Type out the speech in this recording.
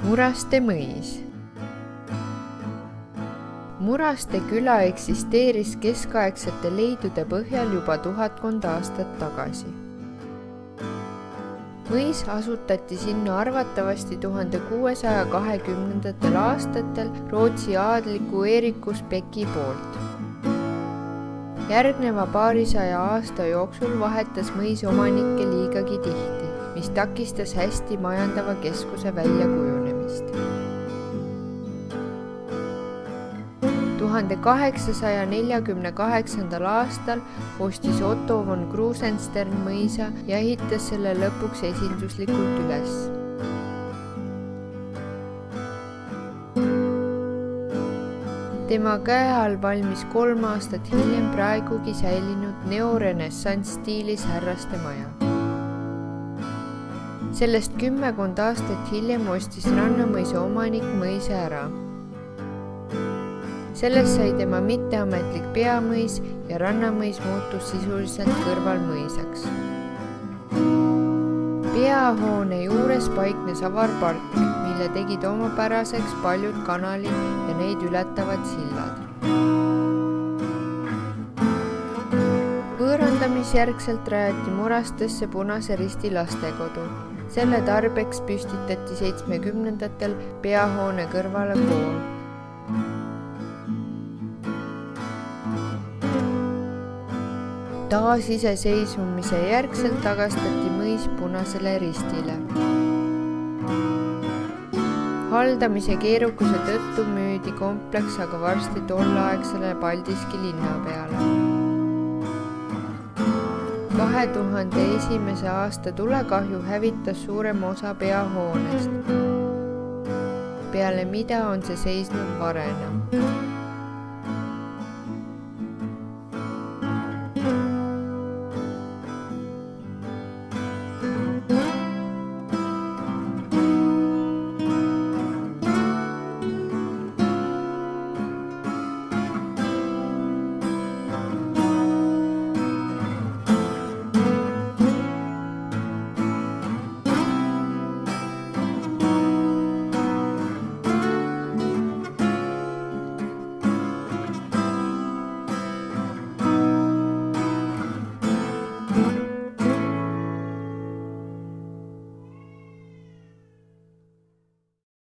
Muraste mõis. Muraste küla eksisteeris keskaegsete leidude põhjal juba 1000 aastat tagasi. Mõis asutati sinna arvatavasti 1620. aastatel Rootsi aadliku Eerikus Beki poolt. Järgneva paarisaja aasta jooksul vahetas mõis omanikke liigagi tihti, mis takistas hästi majandava keskuse väljakujunemist. 1848. aastal ostis Otto von Krusenstern mõisa ja ehitas selle lõpuks esinduslikult üles. Tema käe all valmis 3 aastat hiljem praegugi säilinud neorenessanss stiilis härraste maja. Sellest 10 aastat hiljem ostis Rannamõisa omanik mõisa ära. Sellest sai tema mitteametlik peamõis ja Rannamõis muutus sisuliselt kõrvalmõisaks. Peahoone juures paiknes avarpark, mille tegid omapäraseks paljud kanalid ja neid ületavad sillad. Võõrandamisjärgselt rajati Murastesse Punase Risti lastekodu. Selle tarbeks püstitati 70-ndatel peahoone kõrvale kool. Taasiseseisvumise järgselt tagastati mõis Punasele Ristile. Haldamise keerukuse tõttu müüdi kompleks aga varsti tolleaegsele Paldiski linna peale. 2001. aasta tulekahju hävitas suurema osa peahoonest, peale mida on see seisnud varena.